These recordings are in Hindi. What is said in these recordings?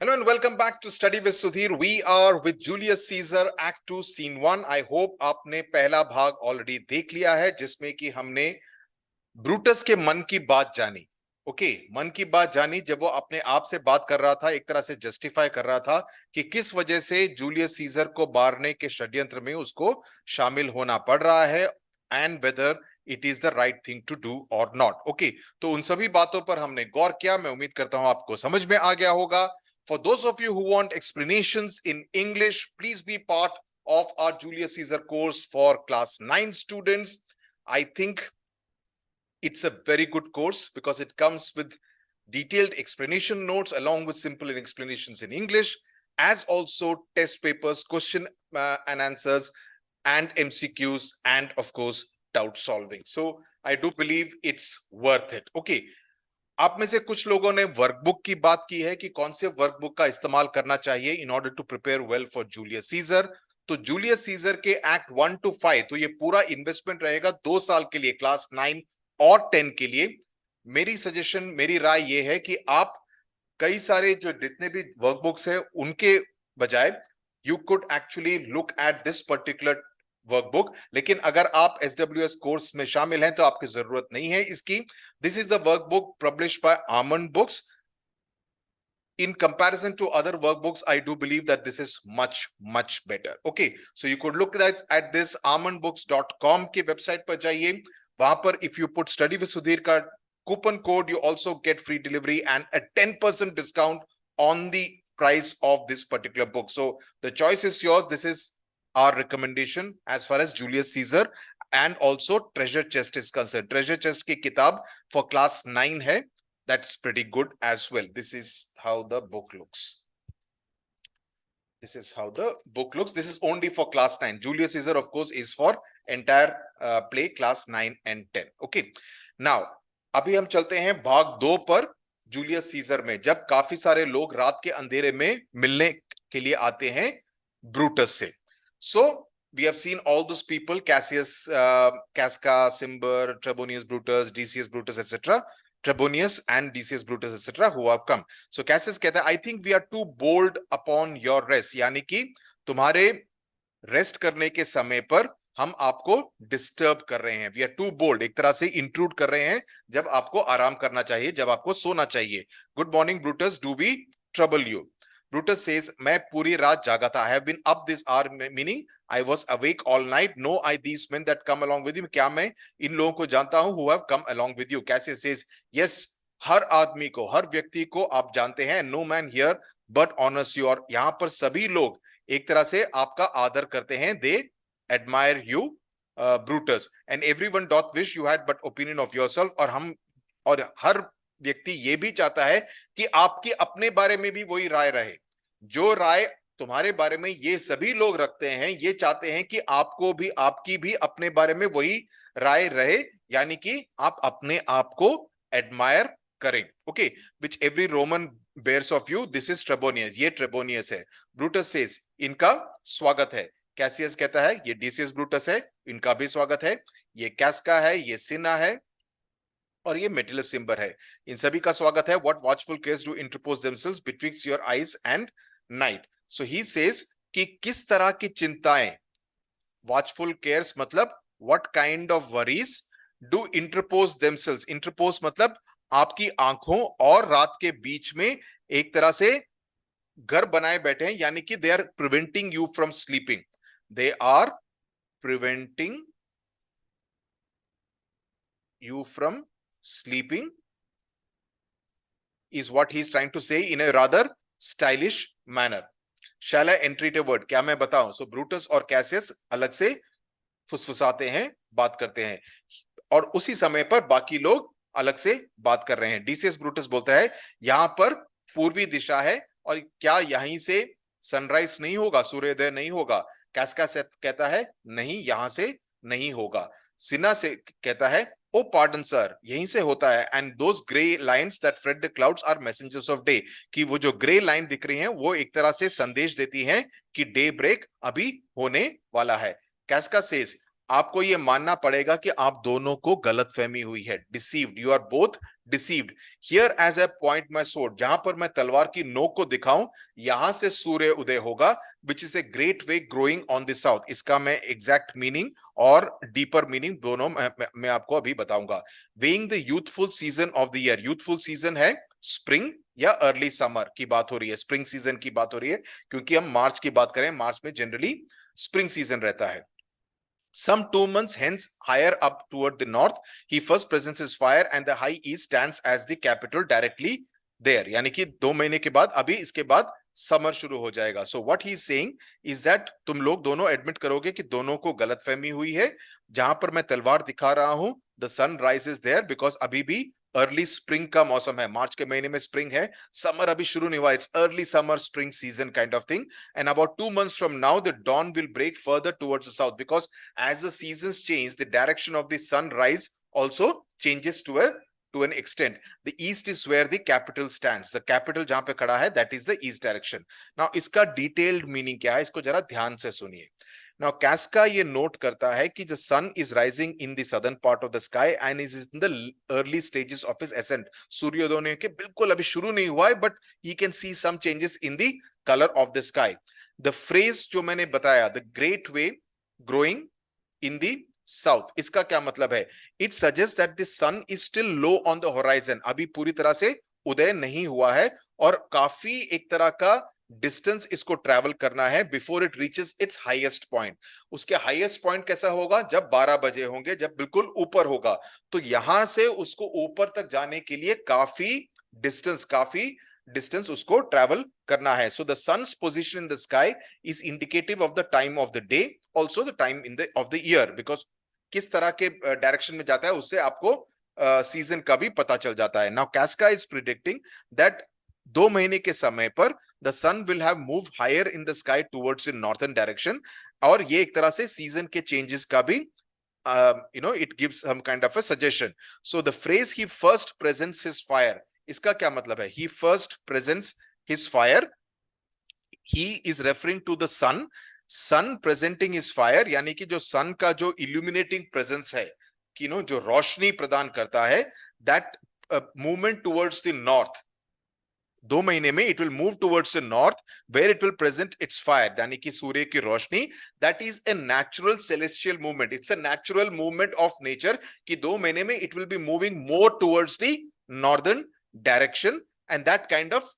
Hello and welcome back to Study with Sudhir. We are with Julius Caesar Act 2 Scene 1. I hope आपने पहला भाग ऑलरेडी देख लिया है जिसमें कि हमने ब्रूटस के मन की बात जानी. मन की बात जानी जब वो अपने आप से बात कर रहा था, एक तरह से जस्टिफाई कर रहा था कि किस वजह से जूलियस सीजर को मारने के षड्यंत्र में उसको शामिल होना पड़ रहा है and whether it is the right thing to do or not. तो उन सभी बातों पर हमने गौर किया. मैं उम्मीद करता हूं आपको समझ में आ गया होगा. For those of you who want explanations in English, please be part of our Julius Caesar course for class 9 students. I think it's a very good course because it comes with detailed explanation notes along with simple explanations in English, as also test papers, question and answers, and MCQs, and of course, doubt solving. So I do believe it's worth it. Okay. आप में से कुछ लोगों ने वर्कबुक की बात की है कि कौन से वर्कबुक का इस्तेमाल करना चाहिए in order to prepare well for Julius Caesar. तो जूलियस सीजर के एक्ट 1 to 5 तो ये पूरा इन्वेस्टमेंट रहेगा 2 साल के लिए, क्लास 9 और 10 के लिए. मेरी सजेशन, मेरी राय ये है कि आप कई सारे जो जितने भी वर्कबुक्स है उनके बजाय you could actually look at this particular workbook. लेकिन अगर आप SWS कोर्स में शामिल हैं तो आपकी जरूरत नहीं है इसकी. This is the workbook published by almond books. In comparison to other workbooks, I do believe that this is much better. Okay, so you could look at this amandbooks.com की वेबसाइट पर जाइए. वहां पर if you put study with Sudhir का coupon code, you also get free delivery and a 10% discount on the price of this particular book. So the choice is yours. This is our recommendation as far as Julius Caesar and also Treasure Chest is concerned. Treasure Chest की किताब for class 9 है. That's pretty good as well. This is how the book looks. This is how the book looks. This is only for class 9. Julius Caesar, of course, is for entire play class 9 and 10. Okay. Now, अभी हम चलते हैं भाग 2 पर. जूलियस सीजर में जब काफी सारे लोग रात के अंधेरे में मिलने के लिए आते हैं ब्रूटस से. So we have seen all those people: Cassius, Casca, Cimber, Trebonius Brutus, Decius Brutus, etc. Trebonius and Decius Brutus, etc. who have come. So Cassius कहता है, I think we are too bold upon your rest. यानी कि तुम्हारे रेस्ट करने के समय पर हम आपको डिस्टर्ब कर रहे हैं. वी आर टू बोल्ड, एक तरह से इंट्रूड कर रहे हैं जब आपको आराम करना चाहिए, जब आपको सोना चाहिए. Good morning Brutus, do we trouble you? Brutus says, मैं पूरी रात जागा था. I have been up this hour, meaning I was awake all night. Know I these men that come along with you? क्या मैं इन लोगों को जानता हूं who have come along with you? Cassius says, yes, हर आदमी को, हर व्यक्ति को आप जानते हैं. No man here but honors you. और यहाँ पर सभी लोग एक तरह से आपका आदर करते हैं. They admire you, Brutus. And everyone doth wish you had but opinion of yourself. और हर व्यक्ति ये भी चाहता है कि आपकी अपने बारे में भी वही राय रहे. जो राय तुम्हारे बारे में ये सभी लोग रखते हैं, ये चाहते हैं कि आपको भी, आपकी भी अपने बारे में वही राय रहे, यानी कि आप अपने आप को एडमायर करें. Okay, which every Roman bears of you. This is Trebonius. ये ट्रेबोनियस है. ब्रूटस सेज, इनका स्वागत है. कैसियस कहता है ये डिसियस ब्रूटस है, इनका भी स्वागत है. ये कैस्का है, ये सिना है, और ये मेटिलस सिम्बर है. इन सभी का स्वागत है. What watchful cares do interpose themselves betwixt your eyes and night. So he says कि किस तरह की चिंताएं, वॉचफुल केयर्स मतलब what kind of worries do interpose themselves. Interpose मतलब आपकी आंखों और रात के बीच में एक तरह से घर बनाए बैठे हैं, यानी कि they are preventing you from sleeping. They are preventing you from sleeping is what he is trying to say in a rather stylish manner. Shall I entreat a word? क्या मैं बताऊं? So Brutus और Cassius अलग से फुसफुसाते हैं, बात करते हैं, और उसी समय पर बाकी लोग अलग से बात कर रहे हैं. Decius Brutus बोलता है यहां पर पूर्वी दिशा है और क्या यहीं से सनराइज नहीं होगा, सूर्योदय नहीं होगा? Casca से कहता है नहीं, यहां से नहीं होगा. सिना से कहता है ओ पार्डन सर, यहीं से होता है. And those grey lines that fret the clouds are messengers of day. कि वो जो ग्रे लाइन दिख रही हैं वो एक तरह से संदेश देती हैं कि डे ब्रेक अभी होने वाला है. कैस्का सेज, आपको ये मानना पड़ेगा कि आप दोनों को गलतफहमी हुई है, deceived, you are both deceived. Here as a point my sword, जहां पर मैं तलवार की नोक को दिखाऊं, यहां से सूर्य उदय होगा, which is a great way growing on the south. इसका मैं एग्जैक्ट मीनिंग और डीपर मीनिंग दोनों मैं आपको अभी बताऊंगा। Being the youthful season of the year, youthful season है स्प्रिंग या अर्ली समर की बात हो रही है, स्प्रिंग सीजन की बात हो रही है, क्योंकि हम मार्च की बात करें, मार्च में जनरली स्प्रिंग सीजन रहता है। Some 2 months hence, higher up toward the north, he first presents his fire and the high east stands as the capital directly there. यानी कि 2 महीने के बाद, अभी इसके बाद समर शुरू हो जाएगा। So what he is saying is that तुम लोग दोनों एडमिट करोगे कि दोनों को गलतफहमी हुई है। जहां पर मैं तलवार दिखा रहा हूं, the sun rises there, because अभी भी अर्ली स्प्रिंग का मौसम है, मार्च के महीने में स्प्रिंग है, समर अभी शुरू नहीं हुआ, it's early summer spring season kind of thing. And about 2 months from now, the dawn will break further towards the south, because as the seasons change, the direction of the sunrise also changes to an extent. The east is where the capital stands. The capital जहां पे खड़ा है, that is the east direction. Now इसका detailed meaning क्या है, इसको जरा ध्यान से सुनिए। Now Casca ये नोट करता है कि the sun is rising in the southern part of the sky and is in the early stages of his ascent. सूर्योदय होने के बिल्कुल अभी शुरू नहीं हुआ है, but he can see some changes in the color of the sky. The phrase जो मैंने बताया, the great way growing in the south, इसका क्या मतलब है? It suggests that the sun is still low on the horizon. अभी पूरी तरह से उदय नहीं हुआ है और काफी एक तरह का डिस्टेंस इसको ट्रैवल करना है before it reaches it's highest point. उसके हाईएस्ट पॉइंट कैसा होगा? जब 12 बजे होंगे, जब बिल्कुल ऊपर होगा। तो यहां से उसको ऊपर तक जाने के लिए काफी डिस्टेंस उसको ट्रैवल करना है। So the sun's position in the sky is indicative of the time of the day, also the time in the of the year, because किस तरह के डायरेक्शन में जाता है उससे आपको सीजन का भी पता चल जाता है। Now Casca is predicting that 2 महीने के समय पर the sun will have move higher in the sky towards in northern direction, और ये एक तरह से सीजन के चेंजेस का भी it gives some kind of a suggestion. So the phrase he first presents his fire, इसका क्या मतलब है? He first presents his fire, he is referring to the sun presenting his fire, यानी कि जो sun का जो illuminating presence है, कि जो रोशनी प्रदान करता है, that movement towards the north, 2 महीने में it will move towards the north where it will present its fire, यानी कि सूर्य की रोशनी, that is a natural celestial movement, it's a natural movement of nature, कि 2 महीने में it will be moving more towards the northern direction and that kind of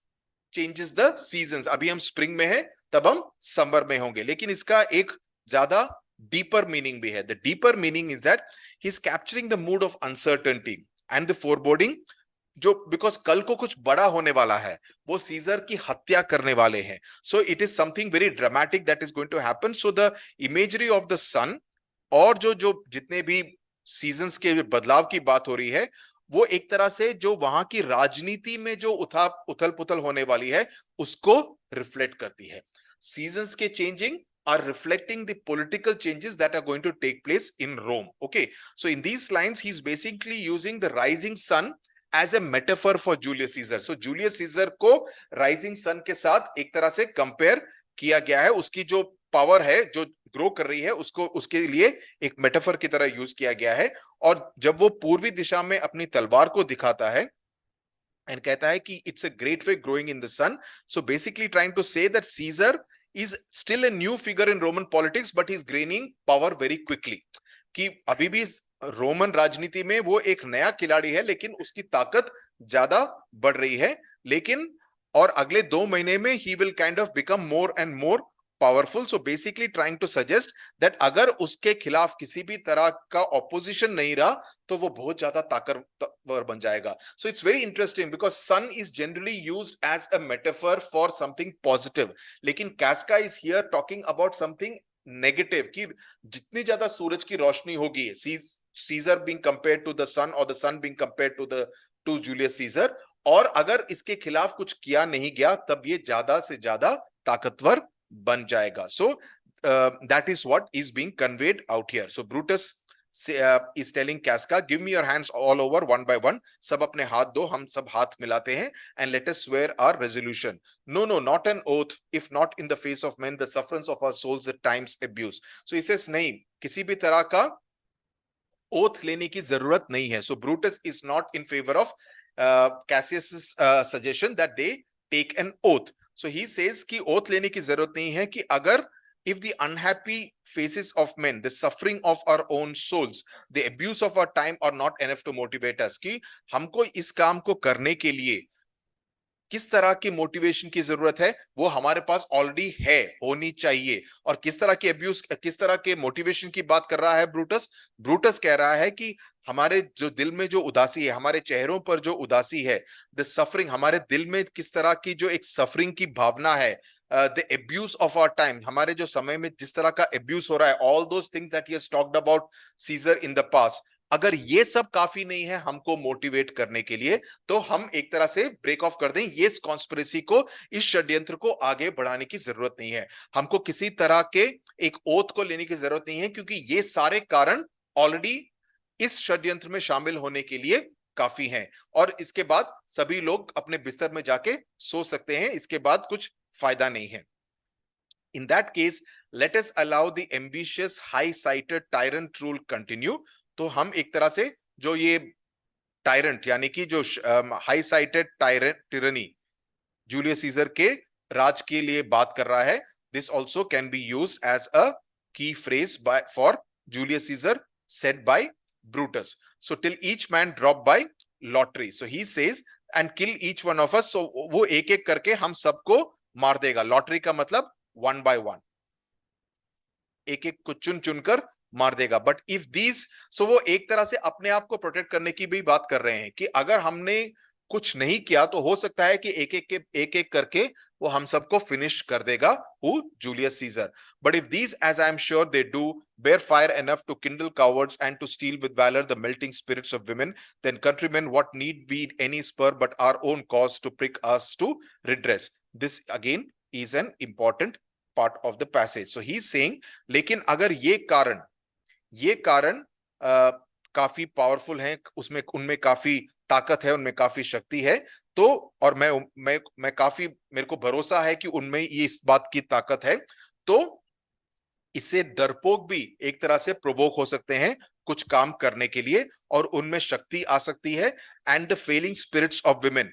changes the seasons. अभी हम स्प्रिंग में है, तब हम समर में होंगे। लेकिन इसका एक ज्यादा डीपर मीनिंग भी है। The deeper meaning is that he is capturing the mood of uncertainty and the foreboding, जो बिकॉज कल को कुछ बड़ा होने वाला है, वो सीजर की हत्या करने वाले हैं। So it is something very dramatic that is going to happen. So the imagery of the sun और जो जितने भी सीजन्स के बदलाव की बात हो रही है, वो एक तरह से जो वहां की राजनीति में जो उथल पुथल होने वाली है उसको रिफ्लेक्ट करती है। सीजन्स के changing are reflecting the political changes that are going to take place in Rome. Okay, so in these lines he's basically using the rising sun as a metaphor for Julius Caesar. So Julius Caesar को rising sun के साथ एक तरह से कंपेयर किया गया है, उसकी जो पावर है जो ग्रो कर रही है उसको उसके लिए एक मेटाफर की तरह यूज किया गया है। और जब वो पूर्वी दिशा में अपनी तलवार को दिखाता है एंड कहता है कि it's a great way growing in the sun, so basically trying to say that Caesar is still a new figure in Roman politics, but he's gaining power very quickly. कि अभी भी रोमन राजनीति में वो एक नया खिलाड़ी है, लेकिन उसकी ताकत ज्यादा बढ़ रही है। लेकिन और अगले 2 महीने में he will kind of become more and more powerful. So basically trying to suggest that अगर उसके खिलाफ किसी भी तरह का ऑपोजिशन नहीं रहा तो वो बहुत ज्यादा ताकतवर बन जाएगा। So it's very interesting because sun is generally used as a metaphor for something positive, लेकिन Casca is here talking about something negative, कि जितनी ज्यादा सूरज की रोशनी होगी, Caesar being compared to the sun or the sun being compared to Julius Caesar, और अगर इसके खिलाफ कुछ किया नहीं गया तब ये ज्यादा से ज्यादा ताकतवर बन जाएगा। So that is what is being conveyed out here. So Brutus is telling Casca, give me your hands all over one by one. सब अपने हाथ दो, हम सब हाथ मिलाते हैं, and let us swear our resolution. No, no, not an oath, if not in the face of men, the sufferance of our souls at times abuse. So he says, नहीं, किसी भी तरह का ओथ लेने की जरूरत नहीं है. So Brutus is not in favor of Cassius's suggestion that they take an oath. So he says कि ओथ लेने की जरूरत नहीं है, कि अगर if the unhappy faces of men, the suffering of our own souls, the abuse of our time are not enough to motivate us, कि हमको इस काम को करने के लिए किस तरह की मोटिवेशन की जरूरत है, वो हमारे पास ऑलरेडी है, होनी चाहिए. और किस तरह के अब्यूज, किस तरह के मोटिवेशन की बात कर रहा है ब्रूटस? ब्रूटस कह रहा है कि हमारे जो दिल में जो उदासी है, हमारे चेहरों पर जो उदासी है, द सफरिंग, हमारे दिल में किस तरह की जो एक सफरिंग की भावना है, the abuse of our time, हमारे जो समय में जिस तरह का एब्यूज हो रहा है, all those things that he has talked about Caesar in the past, अगर ये सब काफी नहीं है हमको मोटिवेट करने के लिए, तो हम एक तरह से ब्रेक ऑफ कर दें. ये कॉन्स्पिरेसी को, इस षड्यंत्र को आगे बढ़ाने की जरूरत नहीं है. हमको किसी तरह के एक ओथ को लेने की जरूरत नहीं है, क्योंकि ये सारे कारण ऑलरेडी इस षड्यंत्र में शामिल होने के लिए काफी हैं. और इसके बाद सभी लोग अपने बिस्तर में जाके सो सकते हैं. इसके बाद कुछ फायदा नहीं है. In that case, let us allow the ambitious, high-sighted tyrant rule continue. तो हम एक तरह से जो ये टायरेंट, यानी कि जो high sighted tyrant tyranny Julius Caesar के राज के लिए बात कर रहा है, this also can be use as a key phrase for Julius Caesar said by Brutus. So till each man drop by lottery, so he says and kill each one of us. So वो एक एक करके हम सबको मार देगा. लॉटरी का मतलब वन बाय वन, एक एक को चुन चुनकर मार देगा. बट इफ दीज, सो वो एक तरह से अपने आप को प्रोटेक्ट करने की भी बात कर रहे हैं, कि अगर हमने कुछ नहीं किया तो हो सकता है कि एक एक करके वो हम सबको फिनिश कर देगा, who Julius Caesar. But if these, as I am sure they do, bear fire enough to kindle cowards and to steal with valor the melting spirits of women, then countrymen, what need we any spur but our own cause to prick us to redress. This again is an important part of the passage. So he is saying, लेकिन अगर ये कारण काफी पावरफुल हैं, उसमें उनमें काफी ताकत है, उनमें काफी शक्ति है, तो और मैं काफी, मेरे को भरोसा है कि उनमें ये इस बात की ताकत है, तो इससे डरपोक भी एक तरह से प्रोवोक हो सकते हैं कुछ काम करने के लिए, और उनमें शक्ति आ सकती है. And the failing spirits of women,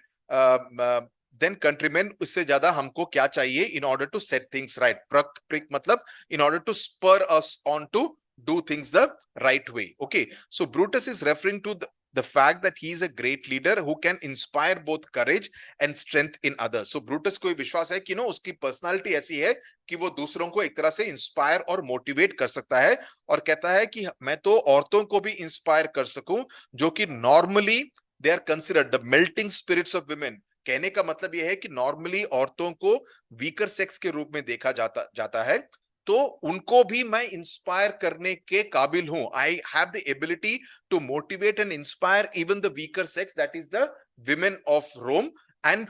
then countrymen, उससे ज्यादा हमको क्या चाहिए in order to set things right. Prick मतलब in order to spur us on to do things the right way. Okay, so Brutus is referring to the fact that he is a great leader who can inspire both courage and strength in others. So Brutus को विश्वास है कि उसकी पर्सनालिटी ऐसी है कि वो दूसरों को एक तरह से इंस्पायर और मोटिवेट कर सकता है, और कहता है कि मैं तो औरतों को भी इंस्पायर कर सकूं, जो कि normally they are considered the melting spirits of women. कहने का मतलब यह है कि नॉर्मली औरतों को वीकर सेक्स के रूप में देखा जाता है, तो उनको भी मैं इंस्पायर करने के काबिल हूं. I have the ability to motivate and inspire even the weaker sex, that is the women of Rome, and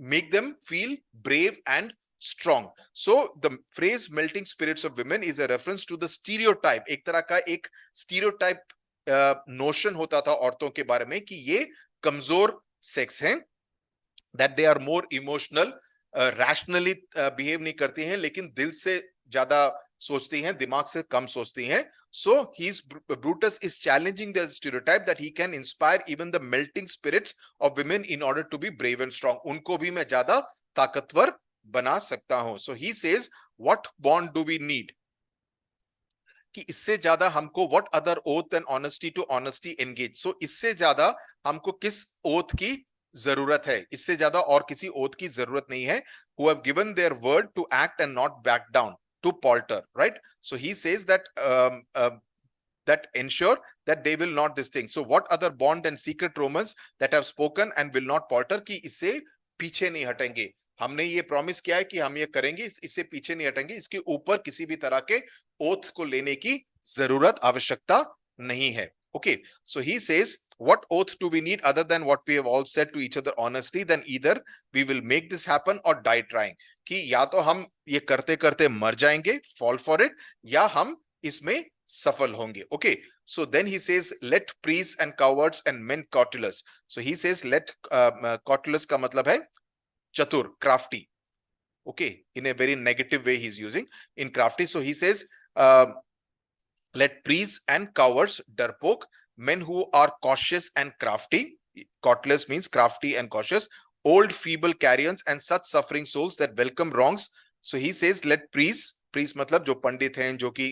make them feel brave and strong. So the phrase melting spirits of women is a reference to the stereotype. एक तरह का एक स्टीरियोटाइप नोशन होता था औरतों के बारे में कि ये कमजोर सेक्स हैं, that they are more emotional, rationally behave नहीं करती हैं, लेकिन दिल से ज्यादा सोचती हैं, दिमाग से कम सोचती हैं. So Brutus is challenging the stereotype that he can inspire even the melting spirits of women in order to be brave and strong. उनको भी मैं ज्यादा ताकतवर बना सकता हूं. So he says, what bond do we need? कि इससे ज्यादा हमको what other oath than honesty to honesty engage. So इससे ज्यादा हमको किस oath की जरूरत है? इससे ज्यादा और किसी oath की जरूरत नहीं है. Who have given their word to act and not back down, to palter, right? So he says that that ensure that they will not this thing. So what other bond and secret romance that have spoken and will not palter, कि इससे पीछे नहीं हटेंगे. हमने ये प्रॉमिस किया है कि हम ये करेंगे, इससे पीछे नहीं हटेंगे. इसके ऊपर किसी भी तरह के ओथ को लेने की जरूरत, आवश्यकता नहीं है. Okay, so he says, what oath do we need other than what we have all said to each other honestly? Then either we will make this happen or die trying. कि या तो हम ये करते करते मर जाएंगे, fall for it, या हम इसमें सफल होंगे. Okay, so then he says let priests and cowards and men cautelous. So he says let cautelous का मतलब है चतुर, crafty. Okay, in a very negative way he's using in crafty. So he says let priests and cowards, darpok, men who are cautious and crafty, cautelous means crafty and cautious, old feeble carrions and such suffering souls that welcome wrongs. So he says let priests मतलब जो पंडित हैं, जो कि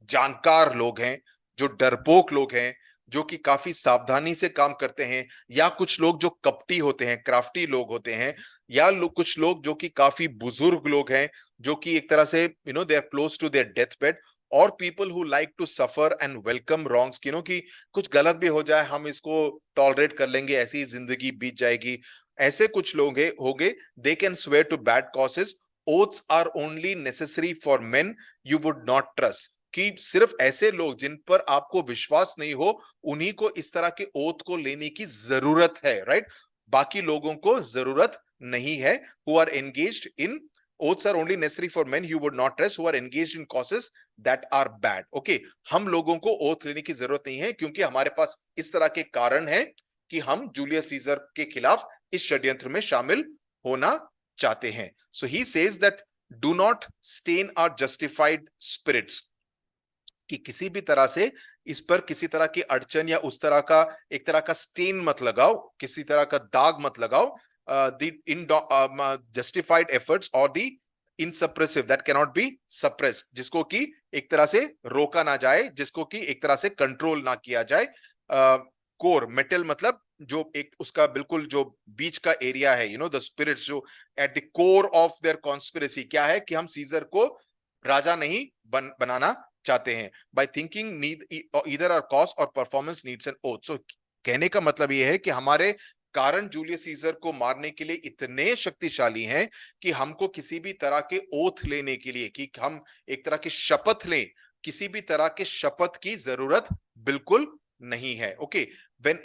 जानकार लोग हैं, जो डरपोक लोग हैं, जो कि काफी सावधानी से काम करते हैं, या कुछ लोग जो कपटी होते हैं, क्राफ्टी लोग होते हैं, या कुछ लोग जो कि काफी बुजुर्ग लोग हैं, जो कि एक तरह से they are close to their death bed, और people who like to suffer and welcome wrongs, कि कुछ गलत भी हो जाए हम इसको टॉलरेट कर लेंगे, ऐसी ही जिंदगी बीत जाएगी. ऐसे कुछ लोग होंगे, they can swear to bad causes. Oaths are only necessary for men you would not trust. कि सिर्फ ऐसे लोग जिन पर आपको विश्वास नहीं हो, उन्हीं को इस तरह के ओथ को लेने की जरूरत है, राइट? बाकी लोगों को जरूरत नहीं है. Who are engaged in oaths are only necessary for men you would not trust who are engaged in causes that are bad. Okay, हम लोगों को ओथ लेने की जरूरत नहीं है, क्योंकि हमारे पास इस तरह के कारण है कि हम जूलियस सीजर के खिलाफ इस षड्यंत्र में शामिल होना चाहते हैं. So he says that do not stain our justified spirits. कि किसी भी तरह से इस पर किसी तरह की अड़चन या उस तरह का एक तरह का स्टेन मत लगाओ, किसी तरह का दाग मत लगाओ. द जस्टिफाइड एफर्ट्स और the insuppressive that can not be suppressed, जिसको कि एक तरह से रोका ना जाए, जिसको कि एक तरह से कंट्रोल ना किया जाए. कोर मेटल मतलब जो एक उसका बिल्कुल जो बीच का एरिया है, द स्पिरिट्स जो at the core of their conspiracy क्या है कि हम सीजर को राजा नहीं बनाना चाहते हैं. By thinking either our cause or performance needs an oath. सो कहने का मतलब यह है कि हमारे कारण जूलियस सीजर को मारने के लिए इतने शक्तिशाली हैं कि हमको किसी भी तरह के ओथ लेने के लिए, कि हम एक तरह की शपथ लें, किसी भी तरह के शपथ की जरूरत बिल्कुल नहीं है. Okay, when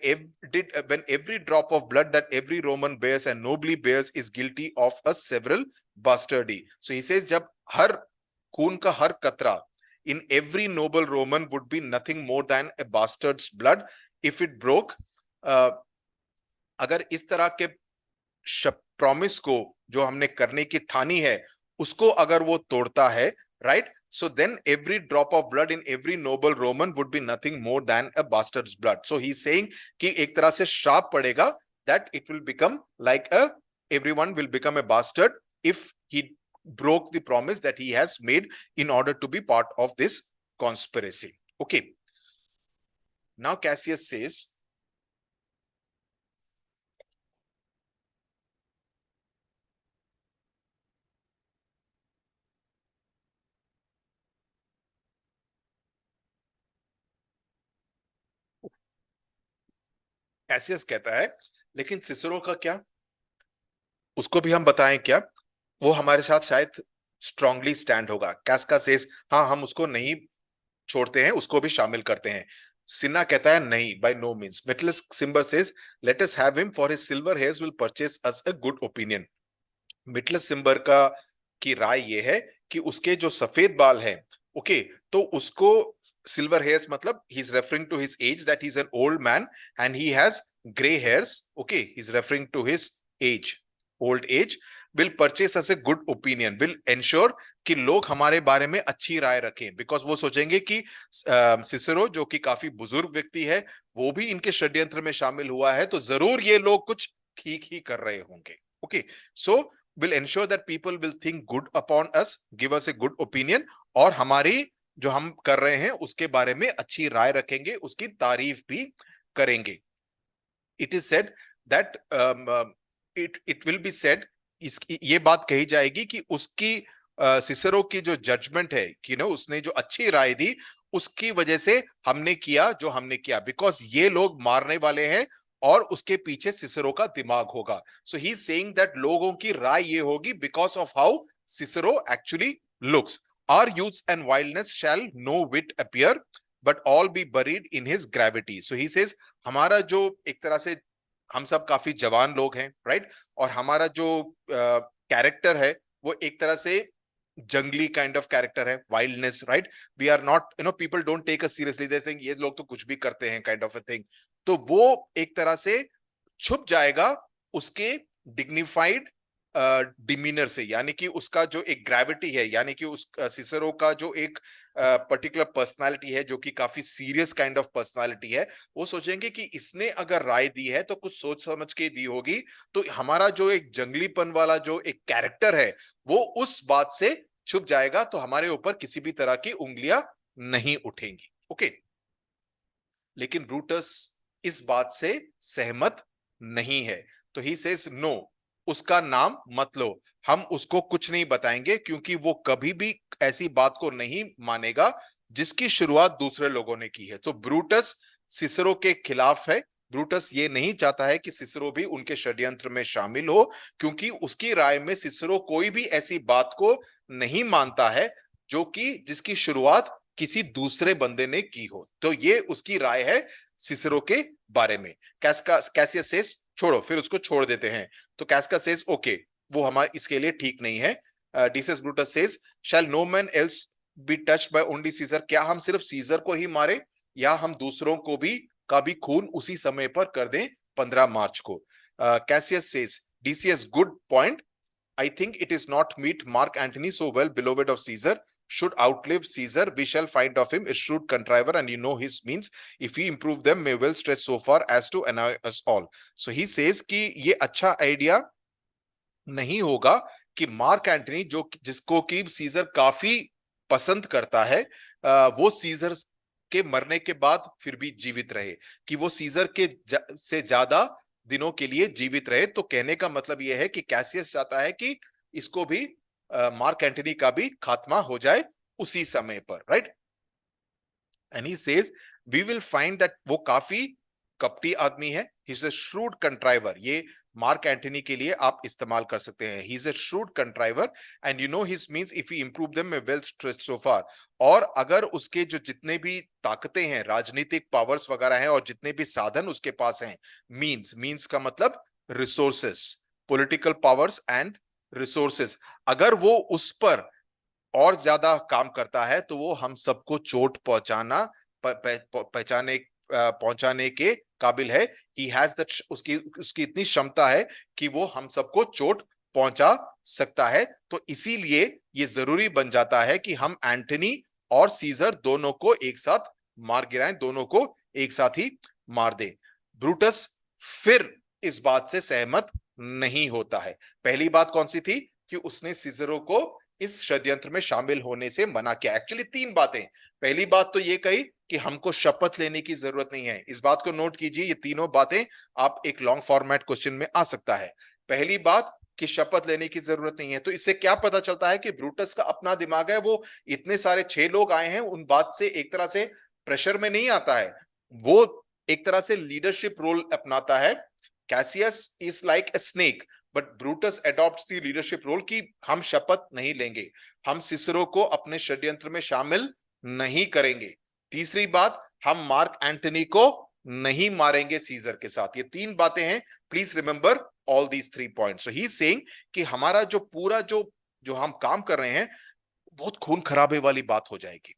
every drop of blood that every Roman bears and nobly bears is guilty of a several bastardy. So he says जब हर खून का हर कतरा in every noble Roman would be nothing more than a bastard's blood if it broke. अगर इस तरह के प्रॉमिस को जो हमने करने की ठानी है उसको अगर वो तोड़ता है, right? So then every drop of blood in every noble Roman would be nothing more than a bastard's blood. So he's saying कि एक तरह से श्राप पड़ेगा, that it will become like everyone will become a bastard if he broke the promise that he has made in order to be part of this conspiracy. Okay. Now Cassius says, Cassius कहता है लेकिन सिसरो का क्या, उसको भी हम बताएं क्या? वो हमारे साथ शायद स्ट्रांगली स्टैंड होगा. कैस्का सेज हाँ हम उसको नहीं छोड़ते हैं, उसको भी शामिल करते हैं. सिन्ना कहता है नहीं, by no means. Metellus Cimber says let us have him for his silver hairs will purchase us a good opinion. Metellus Cimber का की राय ये है कि उसके जो सफेद बाल हैं, ओके, तो उसको silver hairs matlab he's referring to his age, that he's an old man and he has gray hairs. Okay, he's referring to his age, old age. Will purchase as a good opinion, will ensure कि लोग हमारे बारे में अच्छी राय रखें, बिकॉज वो सोचेंगे कि सिसरो जो कि काफी बुजुर्ग व्यक्ति है वो भी इनके षड्यंत्र में शामिल हुआ है, तो जरूर ये लोग कुछ ठीक ही कर रहे होंगे. Okay, so will ensure that people will think good upon us, give us a good opinion, और हमारी जो हम कर रहे हैं उसके बारे में अच्छी राय रखेंगे, उसकी तारीफ भी करेंगे. It is said that it will be said, ये बात कही जाएगी कि उसकी सिसरो की जो जजमेंट है कि उसने जो अच्छी राय दी उसकी वजह से हमने किया जो हमने किया, बिकॉज ये लोग मारने वाले हैं और उसके पीछे सिसरो का दिमाग होगा. सो ही इज सेइंग दैट लोगों की राय ये होगी because of how Cicero actually looks. Our youths and wildness shall no wit appear, but all be buried in his gravity. So he says, हमारा जो एक तरह से हम सब काफी जवान लोग हैं, राइट, और हमारा जो कैरेक्टर है वो एक तरह से जंगली काइंड ऑफ कैरेक्टर है, wildness, right? We are not, people don't take us seriously, they think ये लोग तो कुछ भी करते हैं, काइंड ऑफ अ थिंग। तो वो एक तरह से छुप जाएगा उसके डिग्निफाइड डिमीनर से, यानी कि उसका जो एक ग्रेविटी है, यानी कि उस सिसरो का जो एक पर्टिकुलर पर्सनालिटी है, जो कि काफी सीरियस काइंड ऑफ पर्सनालिटी है, वो सोचेंगे कि इसने अगर राय दी है तो कुछ सोच समझ के दी होगी, तो हमारा जो एक जंगलीपन वाला जो एक कैरेक्टर है वो उस बात से छुप जाएगा, तो हमारे ऊपर किसी भी तरह की उंगलियां नहीं उठेंगी। ओके, लेकिन ब्रूटस इस बात से सहमत नहीं है, तो ही सेज नो, उसका नाम मत लो, हम उसको कुछ नहीं बताएंगे, क्योंकि वो कभी भी ऐसी बात को नहीं मानेगा जिसकी शुरुआत दूसरे लोगों ने की है। तो ब्रूटस सिसरो के खिलाफ है। ब्रूटस ये नहीं चाहता है कि सिसरो भी उनके षड्यंत्र में शामिल हो, क्योंकि उसकी राय में सिसरो कोई भी ऐसी बात को नहीं मानता है जो कि जिसकी शुरुआत किसी दूसरे बंदे ने की हो। तो ये उसकी राय है सिसरो के बारे में। कैसियस सेज छोड़ो, फिर उसको छोड़ देते हैं। तो कैस्का सेज ओके, वो हमारे इसके लिए ठीक नहीं है। Decius Brutus says shall no man else be touched by only Caesar, क्या हम सिर्फ सीजर को ही मारे, या हम दूसरों को भी का भी खून उसी समय पर कर दें 15 मार्च को? Cassius says DCS good point, I think it is not meet Mark Antony, so well beloved of Caesar, should outlive Caesar. We shall find of him a shrewd contriver, and you know his means. If he improve them, may well stretch so far as to annoy us all. So he says कि ये अच्छा आइडिया नहीं होगा कि मार्क एंटनी, जो जिसको कि सीजर काफी पसंद करता है, वो सीजर के मरने के बाद फिर भी जीवित रहे, कि वो सीजर के से ज्यादा दिनों के लिए जीवित रहे। तो कहने का मतलब यह है कि कैसियस चाहता है कि इसको भी मार्क एंटनी का भी खात्मा हो जाए उसी समय पर, right? And he says we will find that वो काफी कपटी आदमी है, ही इज अ श्रूड कंट्राइवर। ये मार्क एंटनी के लिए आप इस्तेमाल कर सकते हैं, he is a shrewd contriver, and you know his means if he improve them may well stretch so far. और अगर उसके जो जितने भी ताकतें हैं, राजनीतिक पावर्स वगैरह हैं, और जितने भी साधन उसके पास हैं, मींस का मतलब resources, political powers and resources, अगर वो उस पर और ज्यादा काम करता है, तो वो हम सबको चोट पहुंचाने के काबिल है। ही हैज दैट, उसकी उसकी इतनी क्षमता है कि वो हम सबको चोट पहुंचा सकता है। तो इसीलिए ये जरूरी बन जाता है कि हम एंटनी और सीजर दोनों को एक साथ मार गिराएं, दोनों को एक साथ ही मार दें। ब्रूटस फिर इस बात से सहमत नहीं होता है। पहली बात कौन सी थी? कि उसने सीजरों को इस षड्यंत्र में शामिल होने से मना किया। एक्चुअली तीन बातें। पहली बात तो ये कही कि हमको शपथ लेने की जरूरत नहीं है। इस बात को नोट कीजिए, ये तीनों बातें आप एक लॉन्ग फॉर्मेट क्वेश्चन में आ सकता है। पहली बात कि शपथ लेने की जरूरत नहीं है। तो इससे क्या पता चलता है कि ब्रूटस का अपना दिमाग है, वो इतने सारे 6 लोग आए हैं, उन बात से एक तरह से प्रेशर में नहीं आता है, वो एक तरह से लीडरशिप रोल अपनाता है। Cassius is like a snake, but Brutus adopts the leadership role, कि हम शपथ नहीं लेंगे, हम सिसरो को अपने षड्यंत्र में शामिल नहीं करेंगे। तीसरी बात, हम मार्क एंटनी को नहीं मारेंगे सीजर के साथ। ये तीन बातें हैं, please remember all these 3 points. So he is saying कि हमारा जो पूरा जो जो हम काम कर रहे हैं, बहुत खून खराबे वाली बात हो जाएगी।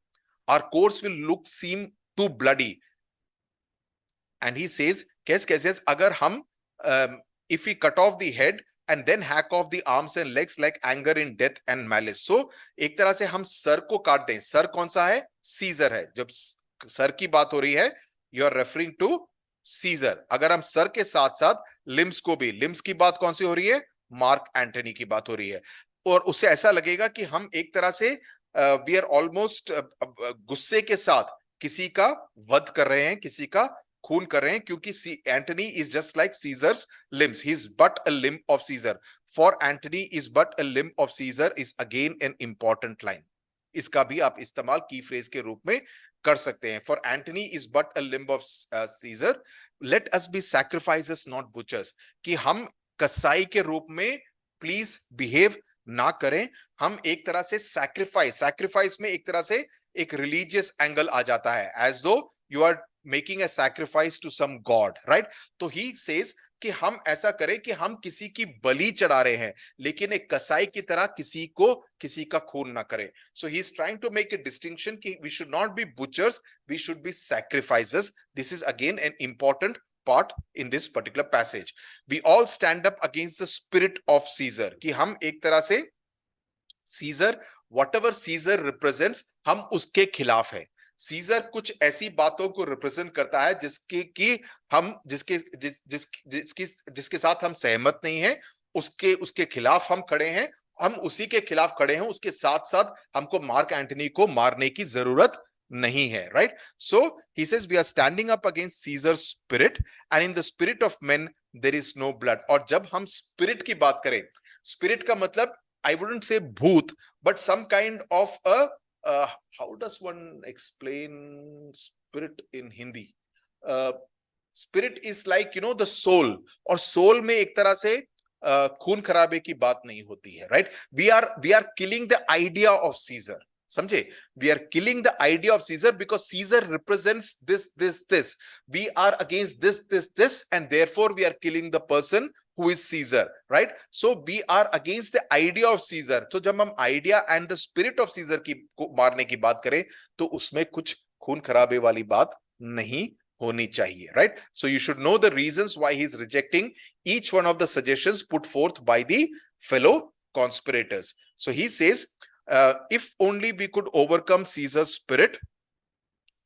Our course will look seem too bloody, and he says कैसे अगर हम if we cut off the head and then hack off the arms and legs like anger in death and malice, so एक तरह से हम सर को काट दें। सर कौन सा है? सीजर है। जब सर की बात हो रही है, you are referring to Caesar. अगर हम सर के साथ साथ लिम्स को भी, लिम्स की बात कौन सी हो रही है? मार्क एंटनी की बात हो रही है। और उससे ऐसा लगेगा कि हम एक तरह से वी आर ऑलमोस्ट गुस्से के साथ किसी का वध कर रहे हैं, किसी का खून कर रहे हैं, क्योंकि Antony is just like Caesar's limbs, he is but a limb of Caesar. For Antony is but a limb of Caesar is again an important line. इसका भी आप इस्तेमाल की फ्रेज के रूप में कर सकते हैं। For Antony is but a limb of Caesar, let us be sacrifices not butchers, कि हम कसाई के रूप में प्लीज बिहेव ना करें। हम एक तरह से सैक्रिफाइस में एक तरह से एक रिलीजियस एंगल आ जाता है, as though you are making a sacrifice to some god, right? तो he says कि हम ऐसा करें कि हम किसी की बलि चढ़ा रहे हैं, लेकिन एक कसाई की तरह किसी का खून ना करें. So he is trying to make a distinction कि we should not be butchers, we should be sacrificers. This is again an important part in this particular passage. We all stand up against the spirit of Caesar, कि हम एक तरह से सीजर, whatever Caesar represents, हम उसके खिलाफ है. सीजर कुछ ऐसी बातों को रिप्रेजेंट करता है जिसके कि हम जिसके साथ हम सहमत नहीं है, उसके खिलाफ हम खड़े हैं, हम उसी के खिलाफ खड़े हैं, उसके साथ साथ हमको मार्क एंटनी को मारने की जरूरत नहीं है, right? So he says we are standing up against Caesar spirit and in the spirit of men there is no blood. और जब हम स्पिरिट की बात करें, स्पिरिट का मतलब I wouldn't say bhoot, but some kind of a how does one explain spirit in Hindi? Spirit is like, you know, the soul, और soul में एक तरह से खून खराबे की बात नहीं होती है, right? We are killing the idea of Caesar. समझे? We are killing the idea of Caesar because Caesar represents this. We are against this, and therefore we are killing the person who is Caesar, right? So we are against the idea of Caesar. तो जब हम idea and the spirit of Caesar की को मारने की बात करें, तो उसमें कुछ खून खराबे वाली बात नहीं होनी चाहिए, right? So you should know the reasons why he is rejecting each one of the suggestions put forth by the fellow conspirators. So he says, if only we could overcome Caesar's spirit,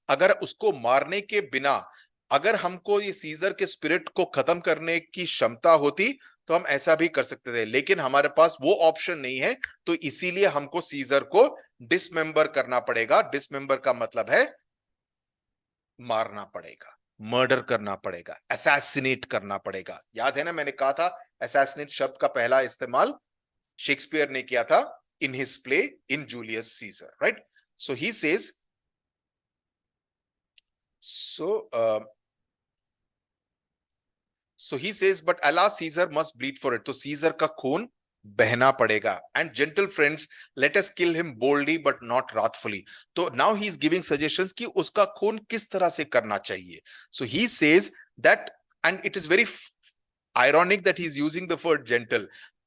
अगर उसको मारने के बिना, अगर हमको ये सीजर के स्पिरिट को खत्म करने की क्षमता होती तो हम ऐसा भी कर सकते थे, लेकिन हमारे पास वो ऑप्शन नहीं है, तो इसीलिए हमको सीजर को डिसमेंबर करना पड़ेगा. डिसमेंबर का मतलब है मारना पड़ेगा, मर्डर करना पड़ेगा, असैसिनेट करना पड़ेगा. याद है ना, मैंने कहा था असैसिनेट शब्द का पहला इस्तेमाल शेक्सपियर ने किया था in his play in Julius Caesar, right? So he says, so he says, but alas, Caesar must bleed for it. तो Caesar का खून बहना पड़ेगा. And gentle friends, let us kill him boldly but not wrathfully. तो now he is giving suggestions कि उसका खून किस तरह से करना चाहिए. So he says that, and it is very ironic that he is using the word gentle.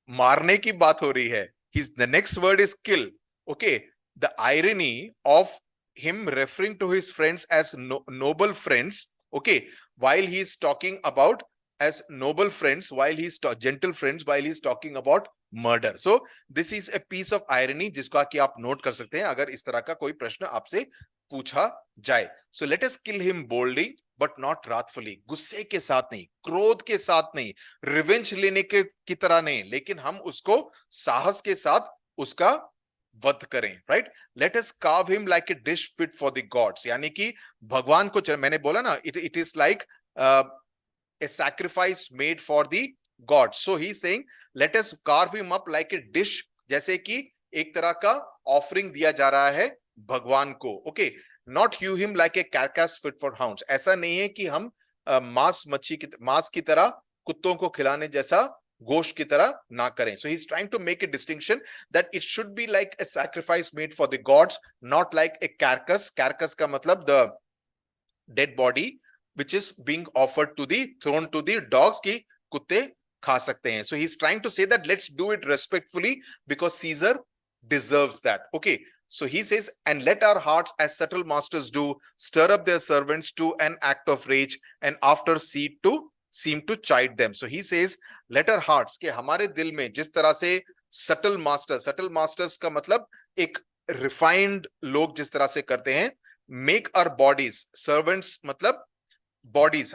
मारने की बात हो रही है. The next word is kill. Okay. The irony of him referring to his friends as noble friends. Okay. While he is talking about as noble friends, while he is gentle friends, while he is talking about murder. So this is a piece of irony जिसका कि आप नोट कर सकते हैं अगर इस तरह का कोई प्रश्न आपसे पूछा जाए. So let us kill him boldly but not wrathfully. गुस्से के साथ नहीं, क्रोध के साथ नहीं, रिवेंज लेने के की तरह नहीं, लेकिन हम उसको साहस के साथ उसका वध करें, right? Let us curve him like A dish fit for the gods. यानी कि भगवान को, मैंने बोला ना, it is like A sacrifice made for the gods. So he is saying let us curve him up like a dish, जैसे कि एक तरह का ऑफरिंग दिया जा रहा है भगवान को. Okay. Not hew him like a carcass fit for hounds. ऐसा नहीं है कि हम मांस की तरह कुत्तों को खिलाने जैसा गोश्त की तरह ना करें. So he is trying to make a distinction that it should be like a sacrifice made for the gods, not like a carcass. Carcass का मतलब the dead body which is being offered to the thrown to the dogs कि कुत्ते खा सकते हैं. So he is trying to say that let's do it respectfully because Caesar deserves that. Okay. So he says, and let our hearts as subtle masters do stir up their servants to an act of rage and after seem to chide them. So he says, let our hearts, के हमारे दिल में जिस तरह से subtle masters का मतलब एक refined लोग जिस तरह से करते हैं, make our bodies, servants मतलब bodies,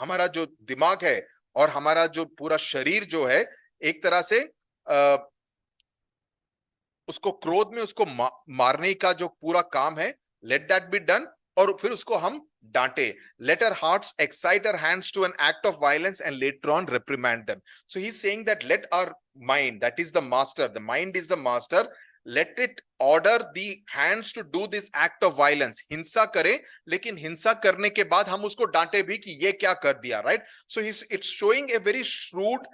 हमारा जो दिमाग है और हमारा जो पूरा शरीर जो है, एक तरह से उसको क्रोध में उसको मारने का जो पूरा काम है, let that be done, और फिर उसको हम डांटे. Let our hearts excite our hands to an act of violence and later on reprimand them. So he's saying that let our mind, that is the master, the mind is the master, let it order the hands to do this act of violence. हिंसा करे, लेकिन हिंसा करने के बाद हम उसको डांटे भी कि ये क्या कर दिया, right? So it's showing a very shrewd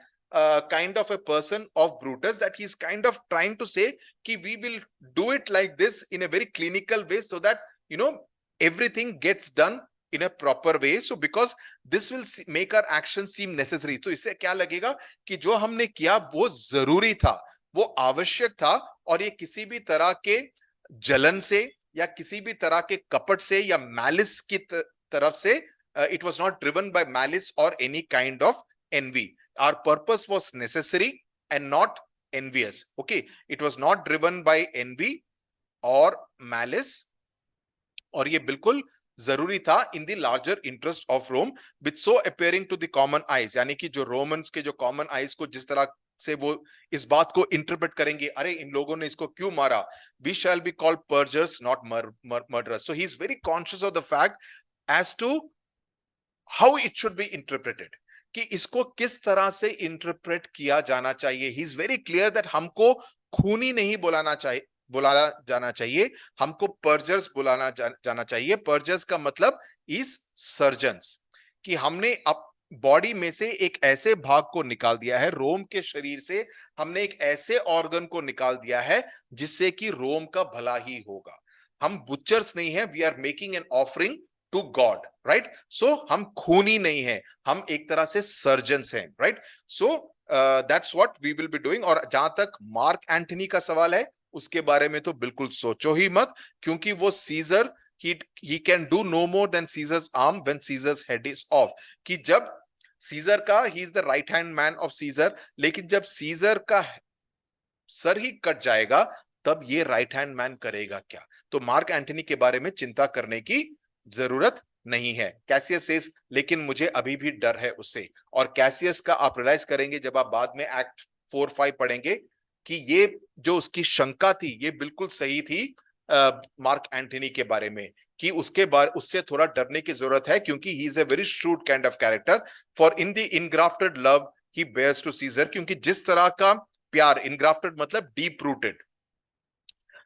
kind of a person of Brutus, that he's kind of trying to say कि we will do it like this in a very clinical way so that, you know, everything gets done in a proper way. So because this will make our action seem necessary. तो इससे क्या लगेगा कि जो हमने किया वो जरूरी था, वो आवश्यक था, और ये किसी भी तरह के जलन से या किसी भी तरह के कपट से या मैलिस की तरफ से, it was not driven by malice or any kind of envy. Our purpose was necessary and not envious. Okay, it was not driven by envy or malice, और ये बिल्कुल जरूरी था in the larger interest of Rome, which so appearing to the common eyes, यानी कि जो रोमन्स के जो कॉमन आइज को जिस तरह से वो इस बात को इंटरप्रेट करेंगे, अरे इन लोगों ने इसको क्यों मारा, we shall be called purgers not murderers. So he is very conscious of the fact as to how it should be interpreted, कि इसको किस तरह से इंटरप्रेट किया जाना चाहिए. He is very clear that हमको खूनी नहीं बुलाना जाना चाहिए, हमको पर्जर्स बुलाना जाना चाहिए. पर्जर्स का मतलब इज सर्जन्स, कि हमने अब बॉडी में से एक ऐसे भाग को निकाल दिया है, रोम के शरीर से हमने एक ऐसे ऑर्गन को निकाल दिया है जिससे कि रोम का भला ही होगा. हम बुचर्स नहीं है, we are making an offering to god, right. So हम खूनी नहीं है, हम एक तरह से सर्जन्स हैं, right. So that's what we will be doing. और जहां तक मार्क एंटनी का सवाल है, उसके बारे में तो बिल्कुल सोचो ही मत, क्योंकि वो scissor, he can do no more than Caesar's arm when Caesar's head is off. कि जब सीजर का, he is the right hand man of Caesar, लेकिन जब सीजर का सर ही कट जाएगा तब ये राइट हैंड मैन करेगा क्या. तो मार्क एंटनी के बारे में चिंता करने की जरूरत नहीं है. कैसियस सेज, लेकिन मुझे अभी भी डर है उससे. और कैसियस का आप रियलाइज करेंगे जब आप बाद में एक्ट 4-5 पढ़ेंगे कि ये जो उसकी शंका थी ये बिल्कुल सही थी मार्क एंटनी के बारे में, कि उससे थोड़ा डरने की जरूरत है, क्योंकि he is a very shrewd kind of character. For in the ingrafted love he bears to Caesar, क्योंकि जिस तरह का प्यार, इनग्राफ्टेड मतलब डीप रूटेड,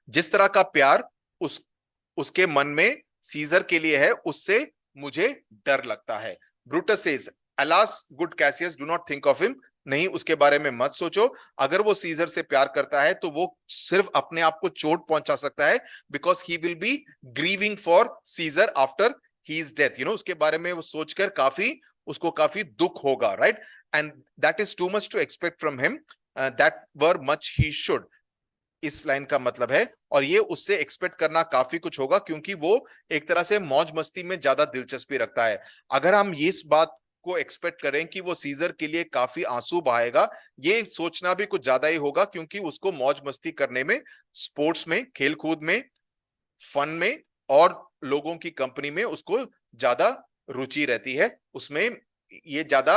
जिस तरह का प्यार उसके मन में सीजर के लिए है, उससे मुझे डर लगता है. Brutus says, alas good Cassius, do not think of him. नहीं, उसके बारे में मत सोचो. अगर वो सीजर से प्यार करता है तो वो सिर्फ अपने आप को चोट पहुंचा सकता है, because he will be grieving for Caesar after his death. उसके बारे में वो सोचकर उसको काफी दुख होगा, right. And that is too much to expect from him, that were much he should. इस लाइन का मतलब है, और ये उससे एक्सपेक्ट करना काफी कुछ होगा, क्योंकि वो एक तरह से मौज मस्ती में ज्यादा दिलचस्पी रखता है. अगर हम इस बात को एक्सपेक्ट करें कि वो सीजर के लिए काफी आंसू बहाएगा, ये सोचना भी कुछ ज्यादा ही होगा, क्योंकि उसको मौज मस्ती करने में, स्पोर्ट्स में, खेलकूद में, फन में और लोगों की कंपनी में उसको ज्यादा रुचि रहती है. उसमें ये ज्यादा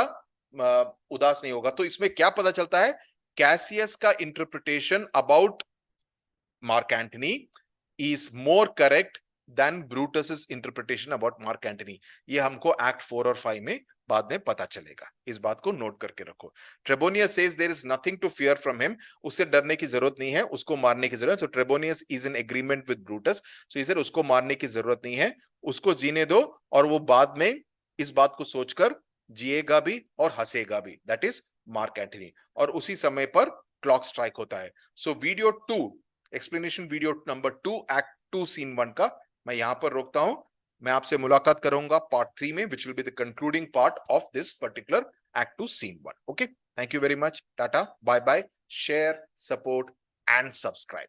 उदास नहीं होगा. तो इसमें क्या पता चलता है, कैसियस का interpretation about Mark Antony is more correct than Brutus's interpretation about Mark Antony. ये हमको एक्ट 4 और 5 में बाद में पता चलेगा. इस बात को नोट करके रखो. Trebonius says there is nothing to fear from him. उससे डरने की जरूरत नहीं है, उसको मारने की जरूरत है. तो Trebonius is in agreement with Brutus. So इसे उसको मारने की जरूरत नहीं है, उसको जीने दो, और वो बाद में इस बात को सोचकर जिएगा भी और हंसेगा भी. That is Mark Antony. और उसी समय पर क्लॉक स्ट्राइक होता है. So video 2, explanation video number 2 act 2 scene 1 का मैं यहां पर रोकता हूं. मैं आपसे मुलाकात करूंगा पार्ट 3 में, which will be the concluding part of this particular act 2 scene 1. Okay, thank you very much. Tata, bye bye. Share, support and subscribe.